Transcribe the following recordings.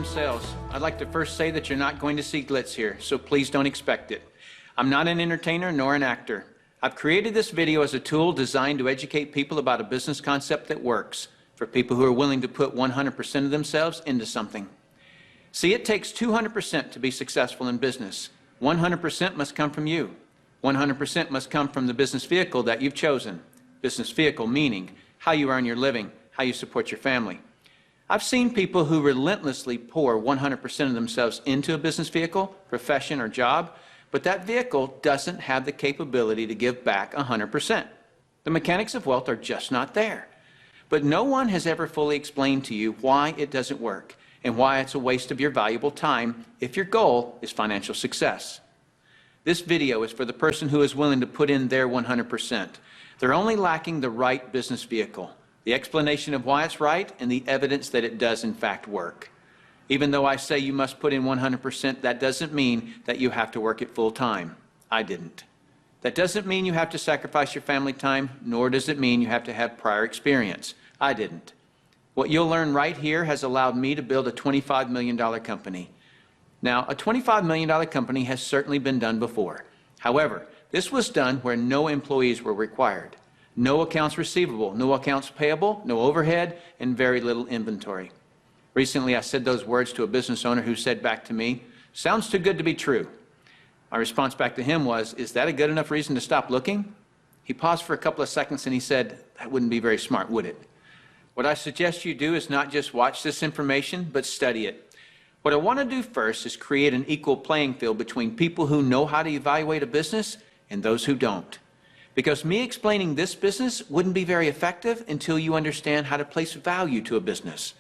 themselves. I'd like to first say that you're not going to see glitz here, so please don't expect it. I'm not an entertainer nor an actor. I've created this video as a tool designed to educate people about a business concept that works, for people who are willing to put 100% of themselves into something. See, it takes 200% to be successful in business. 100% must come from you. 100% must come from the business vehicle that you've chosen. Business vehicle meaning how you earn your living, how you support your family. I've seen people who relentlessly pour 100% of themselves into a business vehicle, profession, or job, but that vehicle doesn't have the capability to give back 100%. The mechanics of wealth are just not there. But no one has ever fully explained to you why it doesn't work and why it's a waste of your valuable time if your goal is financial success. This video is for the person who is willing to put in their 100%. They're only lacking the right business vehicle, the explanation of why it's right, and the evidence that it does in fact work. Even though I say you must put in 100%, that doesn't mean that you have to work it full time. I didn't. That doesn't mean you have to sacrifice your family time, nor does it mean you have to have prior experience. I didn't. What you'll learn right here has allowed me to build a $25 million company. Now, a $25 million company has certainly been done before. However, this was done where no employees were required. No accounts receivable, no accounts payable, no overhead, and very little inventory. Recently, I said those words to a business owner who said back to me, "Sounds too good to be true." My response back to him was, "Is that a good enough reason to stop looking?" He paused for a couple of seconds and he said, "That wouldn't be very smart, would it?" What I suggest you do is not just watch this information, but study it. What I want to do first is create an equal playing field between people who know how to evaluate a business and those who don't. Because me explaining this business wouldn't be very effective until you understand how to place value to a business.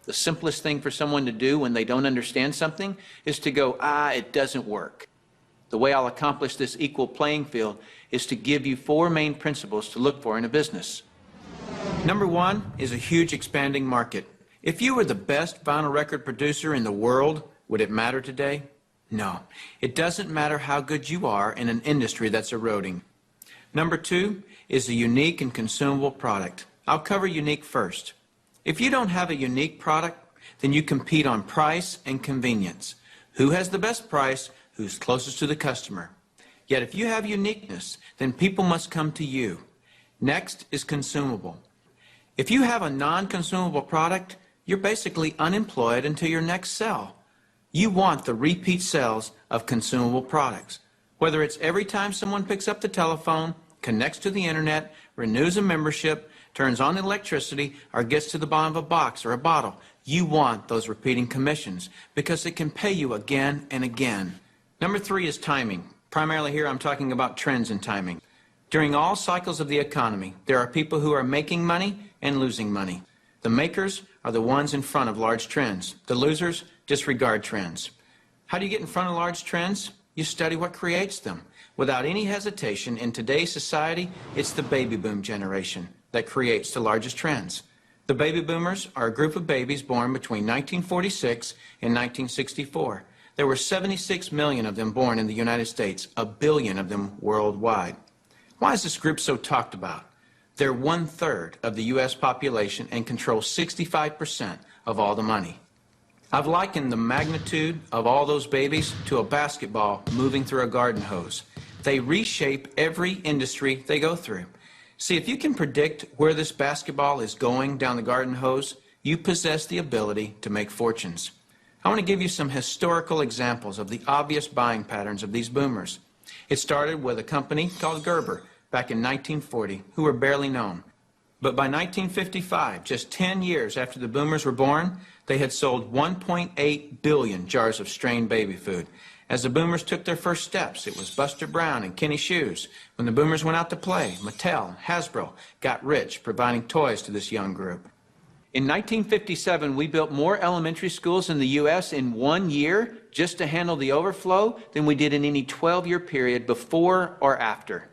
The simplest thing for someone to do when they don't understand something is to go, it doesn't work. The way I'll accomplish this equal playing field is to give you 4 main principles to look for in a business. Number 1 is a huge expanding market. If you were the best vinyl record producer in the world, would it matter today? No. It doesn't matter how good you are in an industry that's eroding. Number 2 is a unique and consumable product. I'll cover unique first. If you don't have a unique product, then you compete on price and convenience. Who has the best price? Who's closest to the customer? Yet if you have uniqueness, then people must come to you. Next is consumable. If you have a non-consumable product, you're basically unemployed until your next sell. You want the repeat sales of consumable products. Whether it's every time someone picks up the telephone, connects to the internet, renews a membership, turns on electricity, or gets to the bottom of a box or a bottle, you want those repeating commissions because it can pay you again and again. Number 3 is timing. Primarily here I'm talking about trends in timing. During all cycles of the economy, there are people who are making money and losing money. The makers are the ones in front of large trends. The losers disregard trends. How do you get in front of large trends? You study what creates them. Without any hesitation, in today's society, it's the baby boom generation that creates the largest trends. The baby boomers are a group of babies born between 1946 and 1964. There were 76 million of them born in the United States, 1 billion of them worldwide. Why is this group so talked about? They're 1/3 of the U.S. population and control 65% of all the money. I've likened the magnitude of all those babies to a basketball moving through a garden hose. They reshape every industry they go through. See, if you can predict where this basketball is going down the garden hose, you possess the ability to make fortunes. I want to give you some historical examples of the obvious buying patterns of these boomers. It started with a company called Gerber back in 1940, who were barely known. But by 1955, just 10 years after the boomers were born, they had sold 1.8 billion jars of strained baby food. As the boomers took their first steps, it was Buster Brown and Kenny Shoes. When the boomers went out to play, Mattel and Hasbro got rich providing toys to this young group. In 1957, we built more elementary schools in the U.S. in 1 year just to handle the overflow than we did in any 12-year period before or after.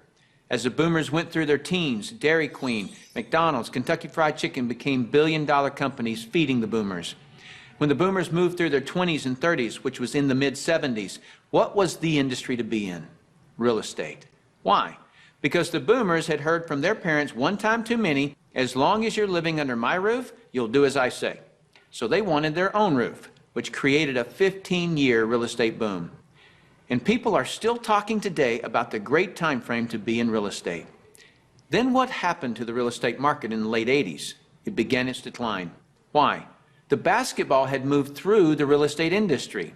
As the boomers went through their teens, Dairy Queen, McDonald's, Kentucky Fried Chicken became billion-dollar companies feeding the boomers. When the boomers moved through their 20s and 30s, which was in the mid-70s, what was the industry to be in? Real estate. Why? Because the boomers had heard from their parents one time too many, as long as you're living under my roof, you'll do as I say. So they wanted their own roof. which created a 15-year real estate boom. And people are still talking today about the great time frame to be in real estate. Then what happened to the real estate market in the late 80s? It began its decline. Why? The basketball had moved through the real estate industry.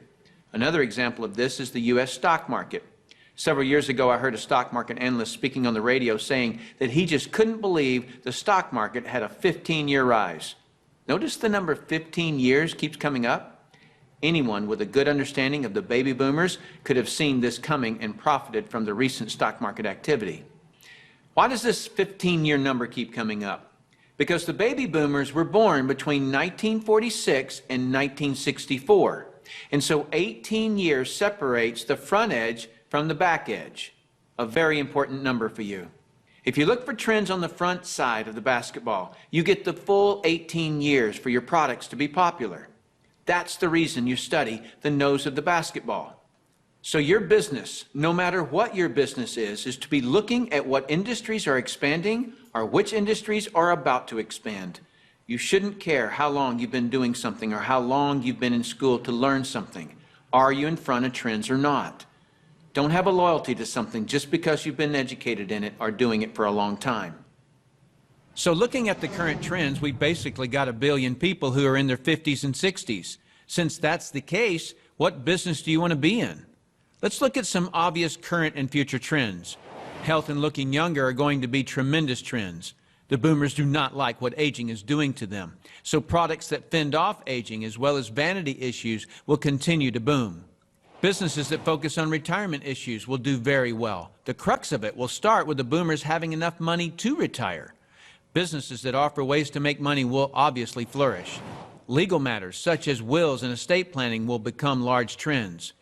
Another example of this is the U.S. stock market. Several years ago, I heard a stock market analyst speaking on the radio saying that he just couldn't believe the stock market had a 15-year rise. Notice the number 15 years keeps coming up. Anyone with a good understanding of the baby boomers could have seen this coming and profited from the recent stock market activity. Why does this 15-year number keep coming up? Because the baby boomers were born between 1946 and 1964. And so 18 years separates the front edge from the back edge. A very important number for you. If you look for trends on the front side of the basketball, you get the full 18 years for your products to be popular. That's the reason you study the nose of the basketball. So your business, no matter what your business is to be looking at what industries are expanding or which industries are about to expand. You shouldn't care how long you've been doing something or how long you've been in school to learn something. Are you in front of trends or not? Don't have a loyalty to something just because you've been educated in it or doing it for a long time. So looking at the current trends, we basically got 1 billion people who are in their 50s and 60s. Since that's the case, what business do you want to be in? Let's look at some obvious current and future trends. Health and looking younger are going to be tremendous trends. The boomers do not like what aging is doing to them. So products that fend off aging as well as vanity issues will continue to boom. Businesses that focus on retirement issues will do very well. The crux of it will start with the boomers having enough money to retire. Businesses that offer ways to make money will obviously flourish. Legal matters such as wills and estate planning will become large trends.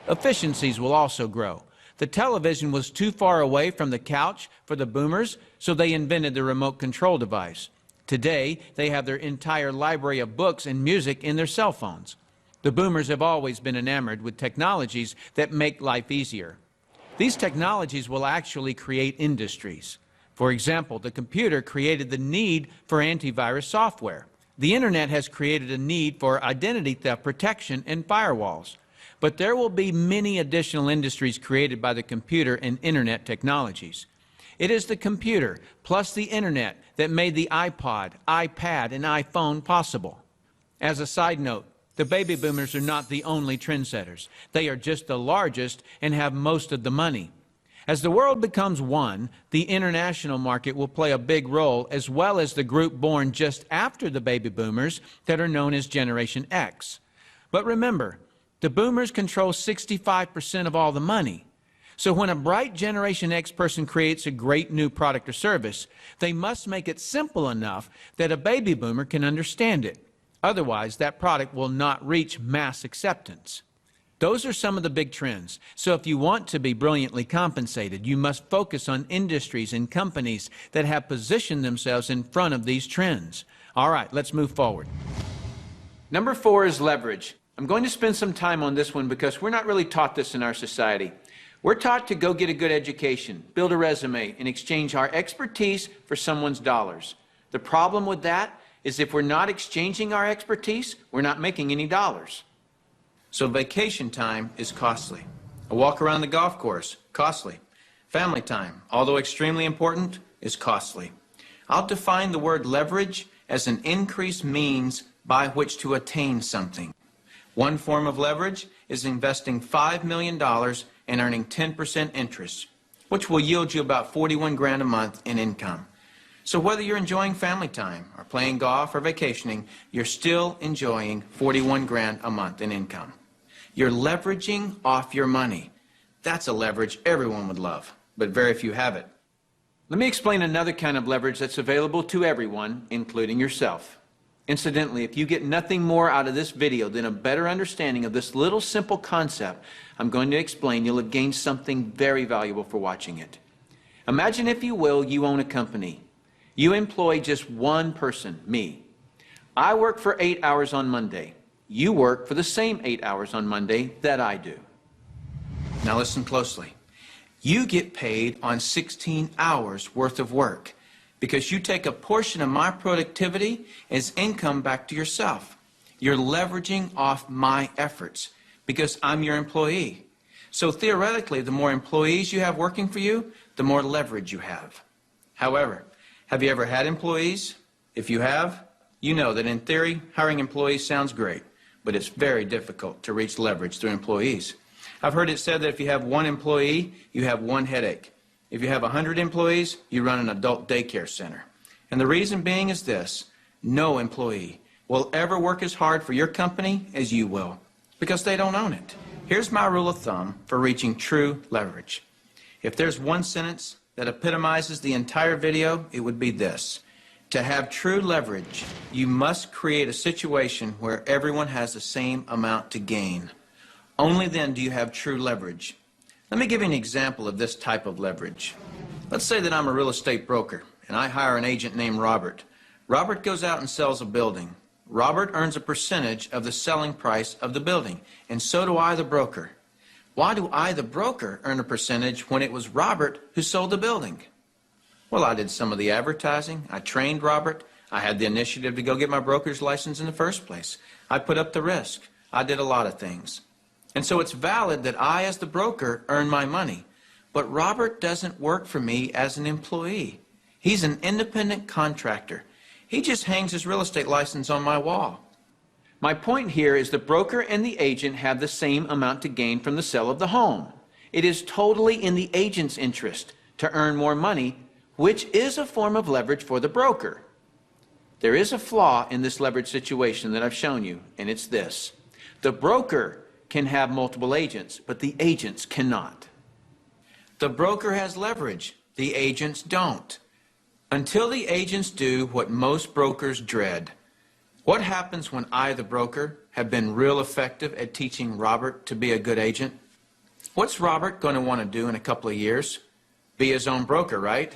Efficiencies will also grow. The television was too far away from the couch for the boomers, so they invented the remote control device. Today, they have their entire library of books and music in their cell phones. The boomers have always been enamored with technologies that make life easier. These technologies will actually create industries. For example, the computer created the need for antivirus software. The internet has created a need for identity theft protection and firewalls. But there will be many additional industries created by the computer and internet technologies. It is the computer plus the internet that made the iPod, iPad, and iPhone possible. As a side note, the baby boomers are not the only trendsetters. They are just the largest and have most of the money. As the world becomes one, the international market will play a big role, as well as the group born just after the baby boomers that are known as Generation X. But remember, the boomers control 65% of all the money. So when a bright Generation X person creates a great new product or service, they must make it simple enough that a baby boomer can understand it. Otherwise, that product will not reach mass acceptance. Those are some of the big trends. So if you want to be brilliantly compensated, you must focus on industries and companies that have positioned themselves in front of these trends. All right, let's move forward. Number 4 is leverage. I'm going to spend some time on this one because we're not really taught this in our society. We're taught to go get a good education, build a resume, and exchange our expertise for someone's dollars. The problem with that is if we're not exchanging our expertise, we're not making any dollars. So vacation time is costly. A walk around the golf course, costly. Family time, although extremely important, is costly. I'll define the word leverage as an increased means by which to attain something. One form of leverage is investing $5 million and earning 10% interest, which will yield you about 41 grand a month in income. So whether you're enjoying family time or playing golf or vacationing, you're still enjoying 41 grand a month in income. You're leveraging off your money. That's a leverage everyone would love, but very few have it. Let me explain another kind of leverage that's available to everyone, including yourself. Incidentally, if you get nothing more out of this video than a better understanding of this little simple concept I'm going to explain, you'll have gained something very valuable for watching it. Imagine, if you will, you own a company. You employ just one person, me. I work for 8 hours on Monday. You work for the same 8 hours on Monday that I do. Now listen closely. You get paid on 16 hours worth of work because you take a portion of my productivity as income back to yourself. You're leveraging off my efforts because I'm your employee. So theoretically, the more employees you have working for you, the more leverage you have. However, have you ever had employees? If you have, you know that in theory, hiring employees sounds great, but it's very difficult to reach leverage through employees. I've heard it said that if you have one employee, you have one headache. If you have 100 employees, you run an adult daycare center. And the reason being is this: no employee will ever work as hard for your company as you will, because they don't own it. Here's my rule of thumb for reaching true leverage. If there's one sentence that epitomizes the entire video, it would be this: to have true leverage, you must create a situation where everyone has the same amount to gain. Only then do you have true leverage. Let me give you an example of this type of leverage. Let's say that I'm a real estate broker and I hire an agent named Robert. Robert goes out and sells a building. Robert earns a percentage of the selling price of the building, and so do I, the broker. Why do I, the broker, earn a percentage when it was Robert who sold the building? Well, I did some of the advertising. I trained Robert. I had the initiative to go get my broker's license in the first place. I put up the risk. I did a lot of things. And so it's valid that I, as the broker, earn my money. But Robert doesn't work for me as an employee. He's an independent contractor. He just hangs his real estate license on my wall. My point here is the broker and the agent have the same amount to gain from the sale of the home. It is totally in the agent's interest to earn more money, which is a form of leverage for the broker. There is a flaw in this leverage situation that I've shown you, and it's this: the broker can have multiple agents, but the agents cannot. The broker has leverage, the agents don't. Until the agents do what most brokers dread. What happens when I, the broker, have been real effective at teaching Robert to be a good agent? What's Robert going to want to do in a couple of years? Be his own broker, right?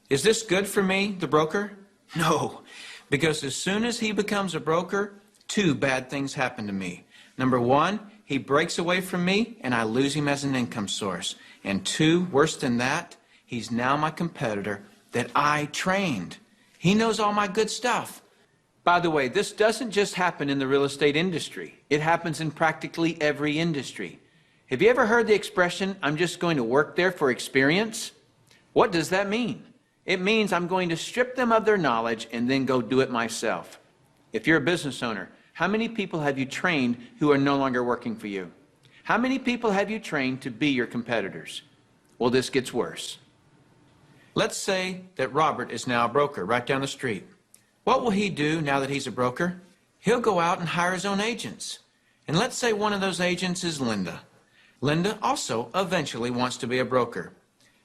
Is this good for me, the broker? No, because as soon as he becomes a broker, two bad things happen to me. Number one, he breaks away from me and I lose him as an income source. And two, worse than that, he's now my competitor that I trained. He knows all my good stuff. By the way, this doesn't just happen in the real estate industry. It happens in practically every industry. Have you ever heard the expression, "I'm just going to work there for experience"? What does that mean? It means I'm going to strip them of their knowledge and then go do it myself. If you're a business owner, how many people have you trained who are no longer working for you? How many people have you trained to be your competitors? Well, this gets worse. Let's say that Robert is now a broker right down the street. What will he do now that he's a broker? He'll go out and hire his own agents. And let's say one of those agents is Linda. Linda also eventually wants to be a broker.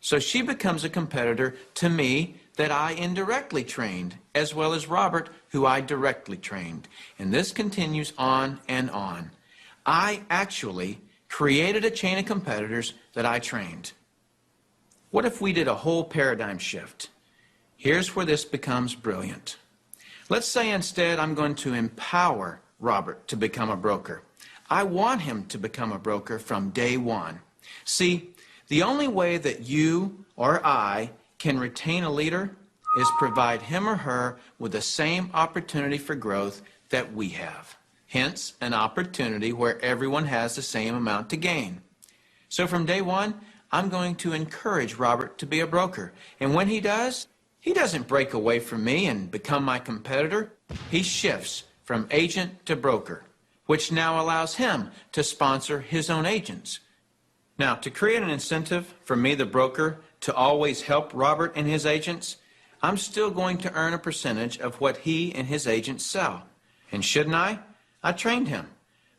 So she becomes a competitor to me that I indirectly trained, as well as Robert, who I directly trained. And this continues on and on. I actually created a chain of competitors that I trained. What if we did a whole paradigm shift? Here's where this becomes brilliant. Let's say instead I'm going to empower Robert to become a broker. I want him to become a broker from day one. See, the only way that you or I can retain a leader is provide him or her with the same opportunity for growth that we have. Hence, an opportunity where everyone has the same amount to gain. So from day one, I'm going to encourage Robert to be a broker. And when he does, he doesn't break away from me and become my competitor. He shifts from agent to broker, which now allows him to sponsor his own agents. Now, to create an incentive for me, the broker, to always help Robert and his agents, I'm still going to earn a percentage of what he and his agents sell. And shouldn't I? I trained him.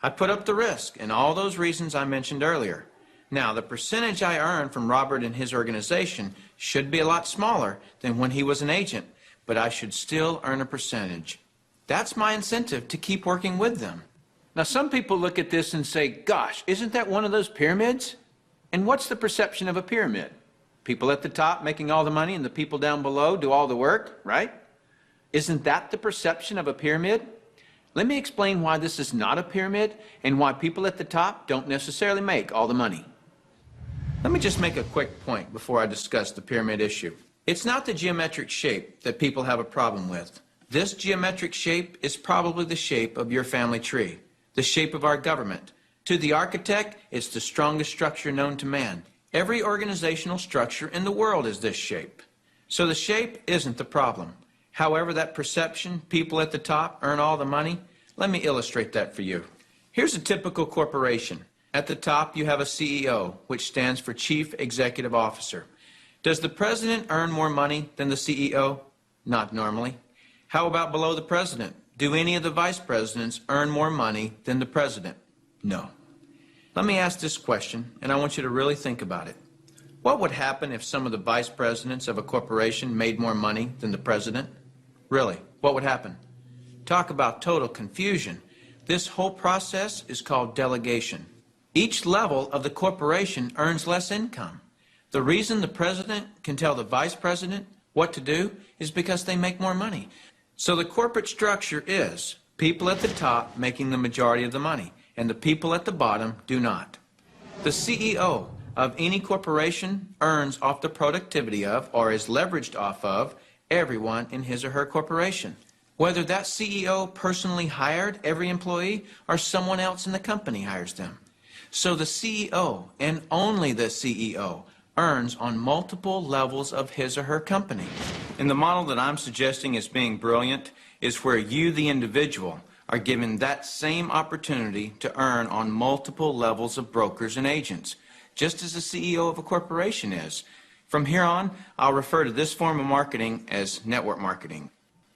I put up the risk and all those reasons I mentioned earlier. Now, the percentage I earn from Robert and his organization should be a lot smaller than when he was an agent, but I should still earn a percentage. That's my incentive to keep working with them. Now, some people look at this and say, gosh, isn't that one of those pyramids? And what's the perception of a pyramid? People at the top making all the money and the people down below do all the work, right? Isn't that the perception of a pyramid? Let me explain why this is not a pyramid and why people at the top don't necessarily make all the money. Let me just make a quick point before I discuss the pyramid issue. It's not the geometric shape that people have a problem with. This geometric shape is probably the shape of your family tree, the shape of our government. To the architect, it's the strongest structure known to man. Every organizational structure in the world is this shape. So the shape isn't the problem. However, that perception, people at the top earn all the money, let me illustrate that for you. Here's a typical corporation. At the top, you have a CEO, which stands for Chief Executive Officer. Does the president earn more money than the CEO? Not normally. How about below the president? Do any of the vice presidents earn more money than the president? No. Let me ask this question, and I want you to really think about it. What would happen if some of the vice presidents of a corporation made more money than the president? Really, what would happen? Talk about total confusion. This whole process is called delegation. Each level of the corporation earns less income. The reason the president can tell the vice president what to do is because they make more money. So the corporate structure is people at the top making the majority of the money, and the people at the bottom do not. The CEO of any corporation earns off the productivity of, or is leveraged off of, everyone in his or her corporation. Whether that CEO personally hired every employee or someone else in the company hires them. So the CEO, and only the CEO, earns on multiple levels of his or her company. And the model that I'm suggesting as being brilliant is where you, the individual, are given that same opportunity to earn on multiple levels of brokers and agents, just as the CEO of a corporation is. From here on, I'll refer to this form of marketing as network marketing.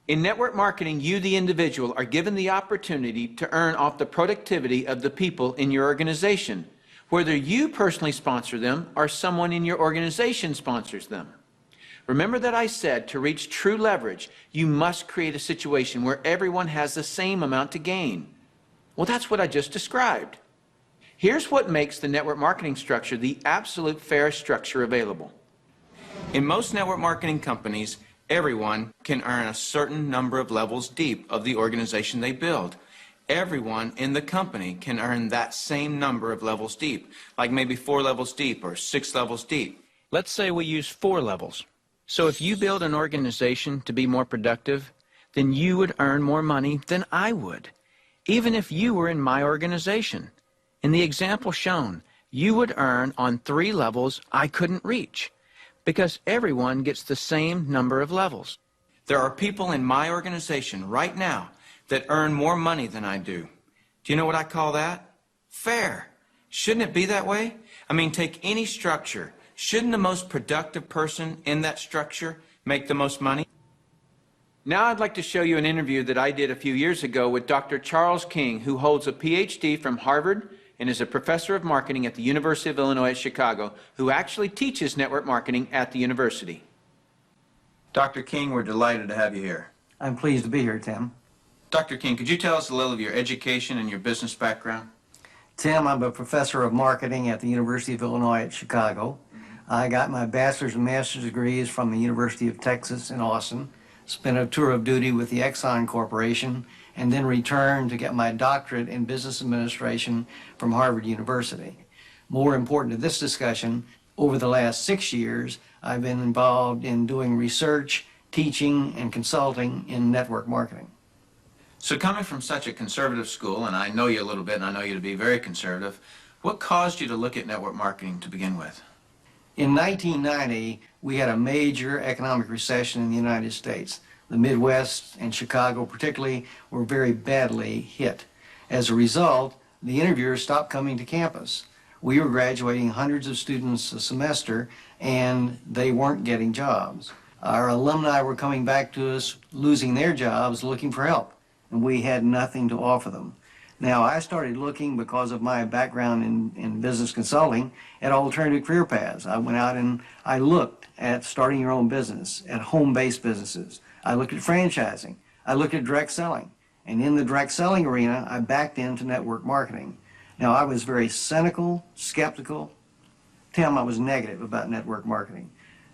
In network marketing, you, the individual, are given the opportunity to earn off the productivity of the people in your organization, whether you personally sponsor them or someone in your organization sponsors them. Remember that I said to reach true leverage, you must create a situation where everyone has the same amount to gain. Well, that's what I just described. Here's what makes the network marketing structure the absolute fairest structure available. In most network marketing companies, everyone can earn a certain number of levels deep of the organization they build. Everyone in the company can earn that same number of levels deep, like maybe 4 levels deep or 6 levels deep. Let's say we use 4 levels. So if you build an organization to be more productive, then you would earn more money than I would, even if you were in my organization. In the example shown, you would earn on 3 levels I couldn't reach, because everyone gets the same number of levels. There are people in my organization right now that earn more money than I do. Do you know what I call that? Fair. Shouldn't it be that way? I mean, take any structure. Shouldn't the most productive person in that structure make the most money? Now I'd like to show you an interview that I did a few years ago with Dr. Charles King, who holds a PhD from Harvard and is a professor of marketing at the University of Illinois at Chicago, who actually teaches network marketing at the university. Dr. King, we're delighted to have you here. I'm pleased to be here, Tim. Dr. King, could you tell us a little of your education and your business background? Tim, I'm a professor of marketing at the University of Illinois at Chicago. I got my bachelor's and master's degrees from the University of Texas in Austin, spent a tour of duty with the Exxon Corporation, and then returned to get my doctorate in business administration from Harvard University. More important to this discussion, over the last 6 years, I've been involved in doing research, teaching, and consulting in network marketing. So coming from such a conservative school, and I know you a little bit, and I know you to be very conservative, what caused you to look at network marketing to begin with? In 1990, we had a major economic recession in the United States. The Midwest and Chicago particularly were very badly hit. As a result, the interviewers stopped coming to campus. We were graduating hundreds of students a semester, and they weren't getting jobs. Our alumni were coming back to us, losing their jobs, looking for help, and we had nothing to offer them. Now, I started looking, because of my background in business consulting, at alternative career paths. I went out and I looked at starting your own business, at home-based businesses. I looked at franchising. I looked at direct selling. And in the direct selling arena, I backed into network marketing. Now, I was very cynical, skeptical. Tim, I was negative about network marketing.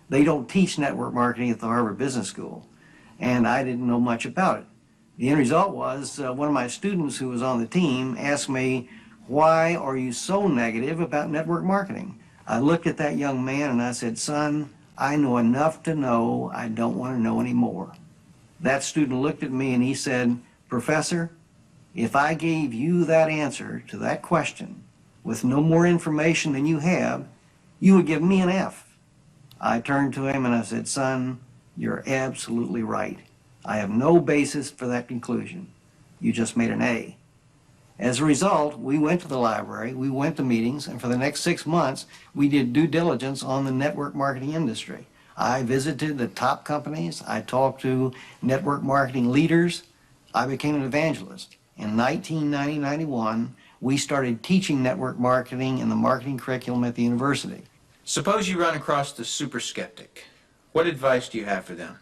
They don't teach network marketing at the Harvard Business School, and I didn't know much about it. The end result was one of my students who was on the team asked me, "Why are you so negative about network marketing?" I looked at that young man and I said, "Son, I know enough to know I don't want to know any more." That student looked at me and he said, "Professor, if I gave you that answer to that question with no more information than you have, you would give me an F." I turned to him and I said, "Son, you're absolutely right. I have no basis for that conclusion. You just made an A." As a result, we went to the library, we went to meetings, and for the next 6 months, we did due diligence on the network marketing industry. I visited the top companies, I talked to network marketing leaders, I became an evangelist. In 1990-91, we started teaching network marketing in the marketing curriculum at the university. Suppose you run across the super skeptic. What advice do you have for them?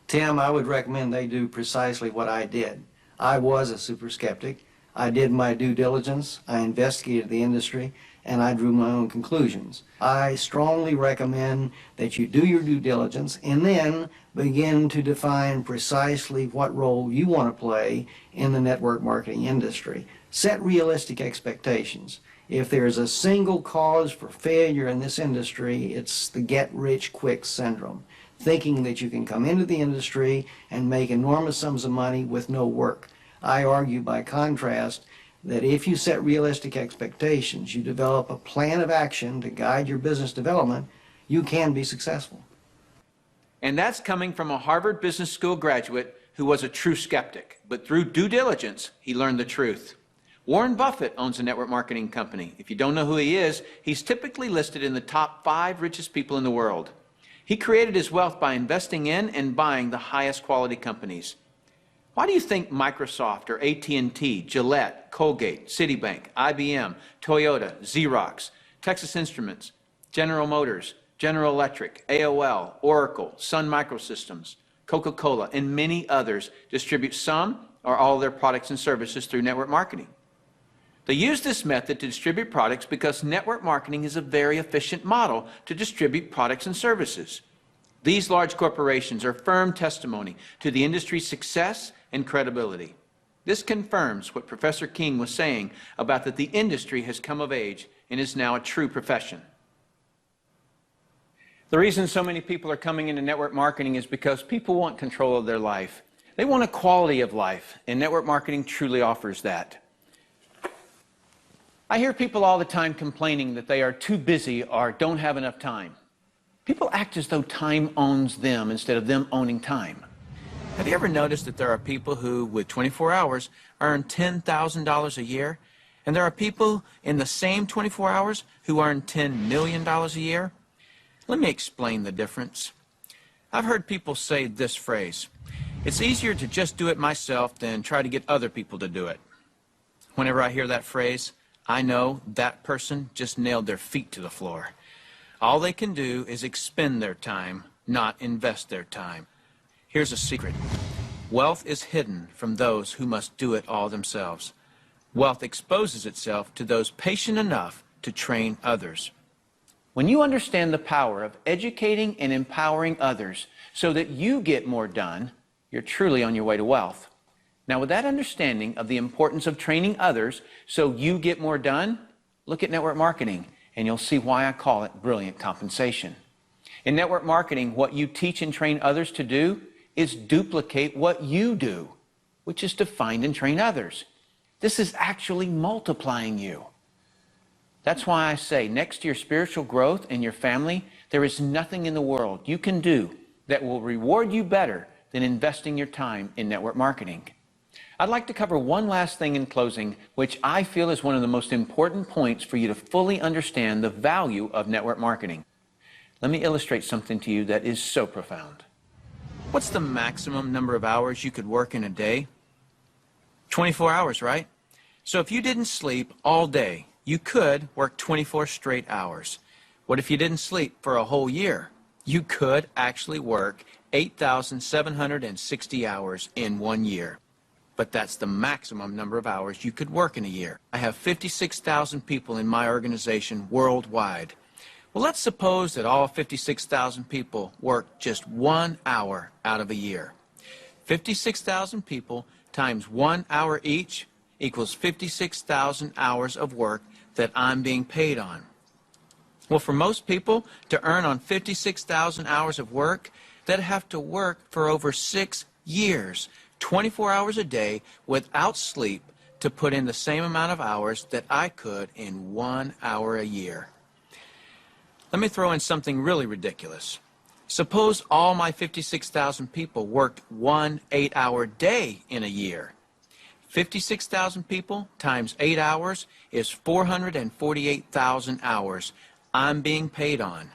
Tim, I would recommend they do precisely what I did. I was a super skeptic. I did my due diligence, I investigated the industry, and I drew my own conclusions. I strongly recommend that you do your due diligence and then begin to define precisely what role you want to play in the network marketing industry. Set realistic expectations. If there's a single cause for failure in this industry, it's the get-rich-quick syndrome. Thinking that you can come into the industry and make enormous sums of money with no work. I argue, by contrast, that if you set realistic expectations, you develop a plan of action to guide your business development, you can be successful. And that's coming from a Harvard Business School graduate who was a true skeptic, but through due diligence, he learned the truth. Warren Buffett owns a network marketing company. If you don't know who he is, he's typically listed in the top 5 richest people in the world. He created his wealth by investing in and buying the highest quality companies. Why do you think Microsoft or AT&T, Gillette, Colgate, Citibank, IBM, Toyota, Xerox, Texas Instruments, General Motors, General Electric, AOL, Oracle, Sun Microsystems, Coca-Cola, and many others distribute some or all of their products and services through network marketing? They use this method to distribute products because network marketing is a very efficient model to distribute products and services. These large corporations are firm testimony to the industry's success and credibility. This confirms what Professor King was saying about that the industry has come of age and is now a true profession. The reason so many people are coming into network marketing is because people want control of their life. They want a quality of life, and network marketing truly offers that. I hear people all the time complaining that they are too busy or don't have enough time. People act as though time owns them instead of them owning time. Have you ever noticed that there are people who, with 24 hours, earn $10,000 a year, and there are people in the same 24 hours who earn $10 million a year? Let me explain the difference. I've heard people say this phrase: "It's easier to just do it myself than try to get other people to do it." Whenever I hear that phrase, I know that person just nailed their feet to the floor. All they can do is expend their time, not invest their time. Here's a secret. Wealth is hidden from those who must do it all themselves. Wealth exposes itself to those patient enough to train others. When you understand the power of educating and empowering others so that you get more done, you're truly on your way to wealth. Now, with that understanding of the importance of training others so you get more done, look at network marketing, and you'll see why I call it brilliant compensation. In network marketing, what you teach and train others to do is duplicate what you do, which is to find and train others. This is actually multiplying you. That's why I say, next to your spiritual growth and your family, there is nothing in the world you can do that will reward you better than investing your time in network marketing. I'd like to cover one last thing in closing, which I feel is one of the most important points for you to fully understand the value of network marketing. Let me illustrate something to you that is so profound. What's the maximum number of hours you could work in a day? 24 hours, right? So if you didn't sleep all day, you could work 24 straight hours. What if you didn't sleep for a whole year? You could actually work 8,760 hours in 1 year. But that's the maximum number of hours you could work in a year. I have 56,000 people in my organization worldwide. Well, let's suppose that all 56,000 people work just 1 hour out of a year. 56,000 people times 1 hour each equals 56,000 hours of work that I'm being paid on. Well, for most people to earn on 56,000 hours of work, they'd have to work for over 6 years, 24 hours a day without sleep to put in the same amount of hours that I could in 1 hour a year. Let me throw in something really ridiculous. Suppose all my 56,000 people worked 1 8-hour day in a year. 56,000 people times 8 hours is 448,000 hours I'm being paid on.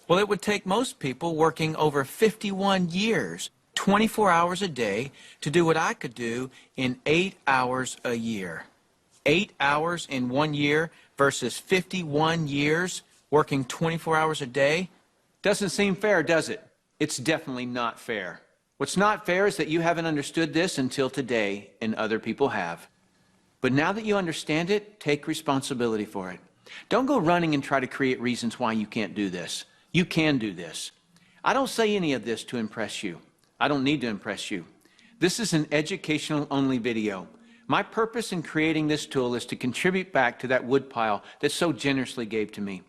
Well, it would take most people working over 51 years, 24 hours a day, to do what I could do in 8 hours a year. 8 hours in 1 year versus 51 years working 24 hours a day? Doesn't seem fair, does it? It's definitely not fair. What's not fair is that you haven't understood this until today, and other people have. But now that you understand it, take responsibility for it. Don't go running and try to create reasons why you can't do this. You can do this. I don't say any of this to impress you. I don't need to impress you. This is an educational-only video. My purpose in creating this tool is to contribute back to that woodpile that so generously gave to me.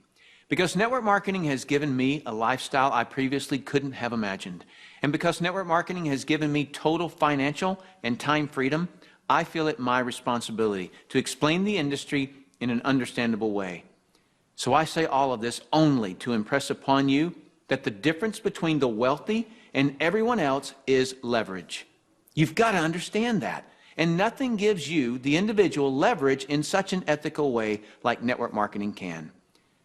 Because network marketing has given me a lifestyle I previously couldn't have imagined. And because network marketing has given me total financial and time freedom, I feel it my responsibility to explain the industry in an understandable way. So I say all of this only to impress upon you that the difference between the wealthy and everyone else is leverage. You've got to understand that. And nothing gives you, the individual, leverage in such an ethical way like network marketing can.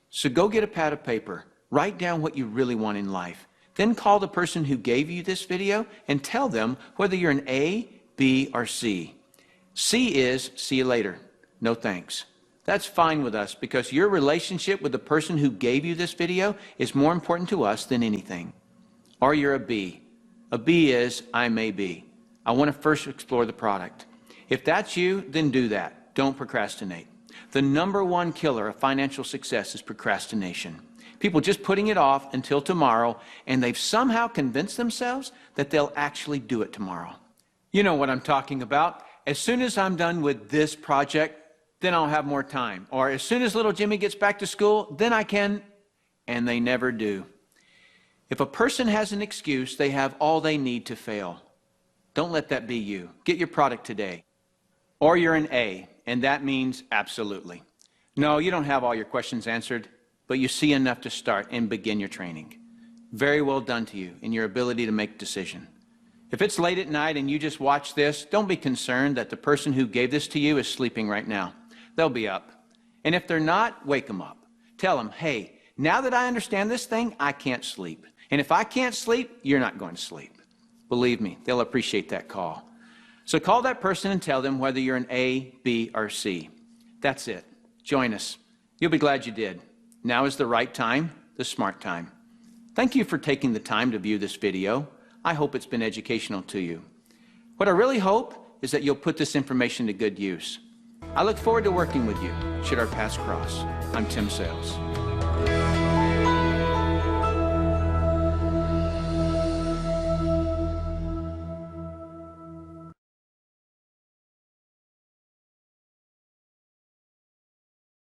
So go get a pad of paper, write down what you really want in life, then call the person who gave you this video and tell them whether you're an A, B, or C. C is, see you later, no thanks. That's fine with us because your relationship with the person who gave you this video is more important to us than anything. Or you're a B. A B is, I may be. I want to first explore the product. If that's you, then do that. Don't procrastinate. The #1 killer of financial success is procrastination. People just putting it off until tomorrow, and they've somehow convinced themselves that they'll actually do it tomorrow. You know what I'm talking about. As soon as I'm done with this project, then I'll have more time. Or as soon as little Jimmy gets back to school, then I can, and they never do. If a person has an excuse, they have all they need to fail. Don't let that be you. Get your product today. Or you're an A, and that means absolutely. No, you don't have all your questions answered, but you see enough to start and begin your training. Very well done to you in your ability to make a decision. If it's late at night and you just watch this, don't be concerned that the person who gave this to you is sleeping right now. They'll be up. And if they're not, wake them up. Tell them, hey, now that I understand this thing, I can't sleep. And if I can't sleep, you're not going to sleep. Believe me, they'll appreciate that call. So call that person and tell them whether you're an A, B, or C. That's it. Join us. You'll be glad you did. Now is the right time, the smart time. Thank you for taking the time to view this video. I hope it's been educational to you. What I really hope is that you'll put this information to good use. I look forward to working with you, should our paths cross. I'm Tim Sales.